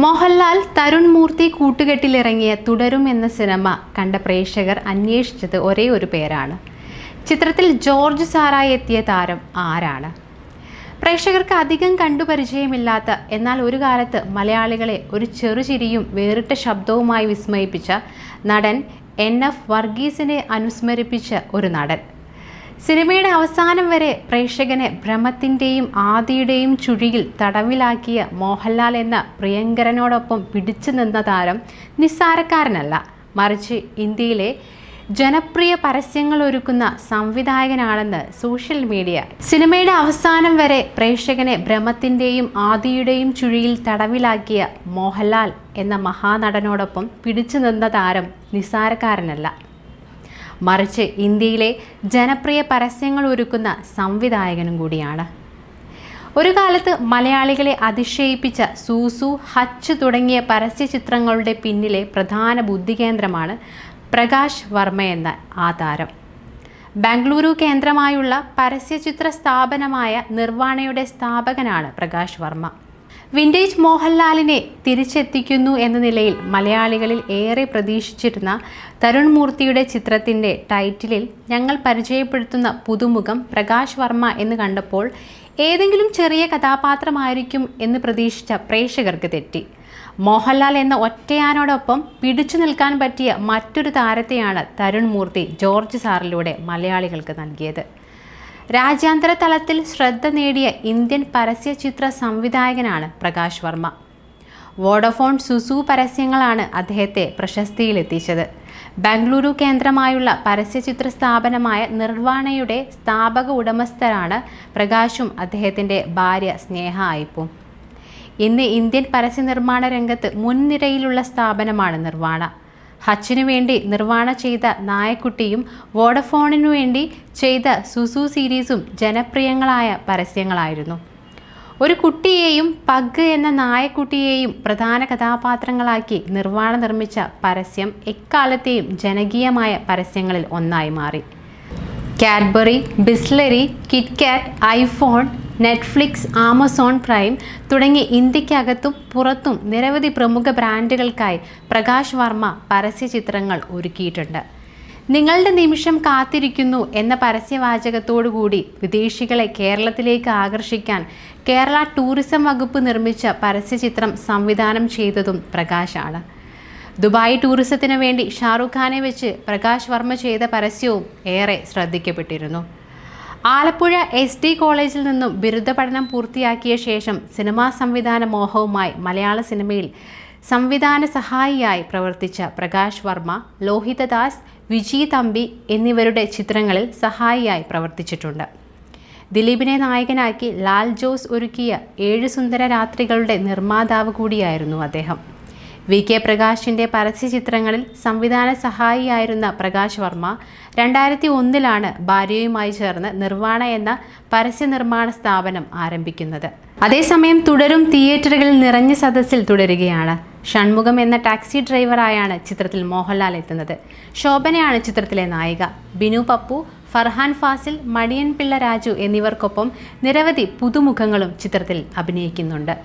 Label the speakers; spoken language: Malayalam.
Speaker 1: മോഹൻലാൽ തരുൺ മൂർത്തി കൂട്ടുകെട്ടിലിറങ്ങിയ തുടരും എന്ന സിനിമ കണ്ട പ്രേക്ഷകർ അന്വേഷിച്ചത് ഒരേ ഒരു പേരാണ്. ചിത്രത്തിൽ ജോർജ് സാറായി എത്തിയ താരം ആരാണ്? പ്രേക്ഷകർക്ക് അധികം കണ്ടുപരിചയമില്ലാത്ത എന്നാൽ ഒരു കാലത്ത് മലയാളികളെ ഒരു ചെറുചിരിയും വേറിട്ട ശബ്ദവുമായി വിസ്മയിപ്പിച്ച നടൻ NF വർഗീസിനെ അനുസ്മരിപ്പിച്ച ഒരു നടൻ. സിനിമയുടെ അവസാനം വരെ പ്രേക്ഷകനെ ഭ്രമത്തിൻ്റെയും ആദിയുടെയും ചുഴിയിൽ തടവിലാക്കിയ മോഹൻലാൽ എന്ന പ്രിയങ്കരനോടൊപ്പം പിടിച്ചു നിന്ന താരം നിസ്സാരക്കാരനല്ല, മറിച്ച് ഇന്ത്യയിലെ ജനപ്രിയ പരസ്യങ്ങൾ ഒരുക്കുന്ന സംവിധായകനാണെന്ന് സോഷ്യൽ മീഡിയ. സിനിമയുടെ അവസാനം വരെ പ്രേക്ഷകനെ ഭ്രമത്തിൻ്റെയും ആദിയുടെയും ചുഴിയിൽ തടവിലാക്കിയ മോഹൻലാൽ എന്ന മഹാനടനോടൊപ്പം പിടിച്ചു നിന്ന താരം നിസ്സാരക്കാരനല്ല, മറിച്ച് ഇന്ത്യയിലെ ജനപ്രിയ പരസ്യങ്ങൾ ഒരുക്കുന്ന സംവിധായകനും കൂടിയാണ്. ഒരു കാലത്ത് മലയാളികളെ അതിശയിപ്പിച്ച സൂസു, ഹച്ച് തുടങ്ങിയ പരസ്യചിത്രങ്ങളുടെ പിന്നിലെ പ്രധാന ബുദ്ധികേന്ദ്രമാണ് പ്രകാശ് വർമ്മ എന്ന ആ താരം. ബാംഗ്ലൂരു കേന്ദ്രമായുള്ള പരസ്യചിത്ര സ്ഥാപനമായ നിർവാണയുടെ സ്ഥാപകനാണ് പ്രകാശ് വർമ്മ. വിൻറ്റേജ് മോഹൻലാലിനെ തിരിച്ചെത്തിക്കുന്നു എന്ന നിലയിൽ മലയാളികളിൽ ഏറെ പ്രതീക്ഷിച്ചിരുന്ന തരുൺ മൂർത്തിയുടെ ചിത്രത്തിൻ്റെ ടൈറ്റിലിൽ ഞങ്ങൾ പരിചയപ്പെടുത്തുന്ന പുതുമുഖം പ്രകാശ് വർമ്മ എന്ന് കണ്ടപ്പോൾ ഏതെങ്കിലും ചെറിയ കഥാപാത്രമായിരിക്കും എന്ന് പ്രതീക്ഷിച്ച പ്രേക്ഷകർക്ക് തെറ്റി. മോഹൻലാൽ എന്ന ഒറ്റയാനോടൊപ്പം പിടിച്ചു നിൽക്കാൻ പറ്റിയ മറ്റൊരു താരത്തെയാണ് തരുൺ മൂർത്തി ജോർജ് സാറിലൂടെ മലയാളികൾക്ക് നൽകിയത്. രാജ്യാന്തര തലത്തിൽ ശ്രദ്ധ നേടിയ ഇന്ത്യൻ പരസ്യചിത്ര സംവിധായകനാണ് പ്രകാശ് വർമ്മ. വോഡഫോൺ സുസു പരസ്യങ്ങളാണ് അദ്ദേഹത്തെ പ്രശസ്തിയിലെത്തിച്ചത്. ബാംഗ്ലൂരു കേന്ദ്രമായുള്ള പരസ്യചിത്ര സ്ഥാപനമായ നിർവാണയുടെ സ്ഥാപക ഉടമസ്ഥരാണ് പ്രകാശും അദ്ദേഹത്തിൻ്റെ ഭാര്യ സ്നേഹ അയ്യപ്പും. ഇന്ന് ഇന്ത്യൻ പരസ്യ നിർമ്മാണ രംഗത്ത് മുൻനിരയിലുള്ള സ്ഥാപനമാണ് നിർവാണ. ഹച്ചിനു വേണ്ടി നിർവാണ ചെയ്ത നായക്കുട്ടിയും വോഡഫോണിനു വേണ്ടി ചെയ്ത സുസു സീരീസും ജനപ്രിയങ്ങളായ പരസ്യങ്ങളായിരുന്നു. ഒരു കുട്ടിയെയും പഗ് എന്ന നായക്കുട്ടിയെയും പ്രധാന കഥാപാത്രങ്ങളാക്കി നിർവാണ നിർമ്മിച്ച പരസ്യം എക്കാലത്തെയും ജനകീയമായ പരസ്യങ്ങളിൽ ഒന്നായി മാറി. Cadbury, Bisleri, KitKat, iPhone, Netflix, Amazon prime തുടങ്ങി ഇന്ത്യക്കകത്തും പുറത്തും നിരവധി പ്രമുഖ ബ്രാൻഡുകൾക്കായി പ്രകാശ് വർമ്മ പരസ്യചിത്രങ്ങൾ ഒരുക്കിയിട്ടുണ്ട്. നിങ്ങളുടെ നിമിഷം കാത്തിരിക്കുന്നു എന്ന പരസ്യവാചകത്തോടുകൂടി വിദേശികളെ കേരളത്തിലേക്ക് ആകർഷിക്കാൻ കേരള ടൂറിസം വകുപ്പ് നിർമ്മിച്ച പരസ്യചിത്രം സംവിധാനം ചെയ്തതും പ്രകാശാണ്. ദുബായ് ടൂറിസത്തിന് വേണ്ടി ഷാറുഖ് ഖാനെ വെച്ച് പ്രകാശ് വർമ്മ ചെയ്ത പരസ്യവും ഏറെ ശ്രദ്ധിക്കപ്പെട്ടിരുന്നു. ആലപ്പുഴ SD കോളേജിൽ നിന്നും ബിരുദ പഠനം പൂർത്തിയാക്കിയ ശേഷം സിനിമാ സംവിധാന മോഹവുമായി മലയാള സിനിമയിൽ സംവിധാന സഹായിയായി പ്രവർത്തിച്ച പ്രകാശ് വർമ്മ ലോഹിതദാസ്, വിജി തമ്പി എന്നിവരുടെ ചിത്രങ്ങളിൽ സഹായിയായി പ്രവർത്തിച്ചിട്ടുണ്ട്. ദിലീപിനെ നായകനാക്കി ലാൽ ജോസ് ഒരുക്കിയ 7 സുന്ദര രാത്രികളുടെ നിർമ്മാതാവ് കൂടിയായിരുന്നു അദ്ദേഹം. VK പ്രകാശിൻ്റെ പരസ്യചിത്രങ്ങളിൽ സംവിധാന സഹായിയായിരുന്ന പ്രകാശ് വർമ്മ 2001 ഭാര്യയുമായി ചേർന്ന് നിർവാണ എന്ന പരസ്യ നിർമ്മാണ സ്ഥാപനം ആരംഭിക്കുന്നത്. അതേസമയം തുടരും തിയേറ്ററുകളിൽ നിറഞ്ഞ സദസ്സിൽ തുടരുകയാണ്. ഷൺമുഖം എന്ന ടാക്സി ഡ്രൈവറായാണ് ചിത്രത്തിൽ മോഹൻലാൽ എത്തുന്നത്. ശോഭനയാണ് ചിത്രത്തിലെ നായിക. ബിനു പപ്പു, ഫർഹാൻ ഫാസിൽ, മണിയൻ പിള്ള രാജു എന്നിവർക്കൊപ്പം നിരവധി പുതുമുഖങ്ങളും ചിത്രത്തിൽ അഭിനയിക്കുന്നുണ്ട്.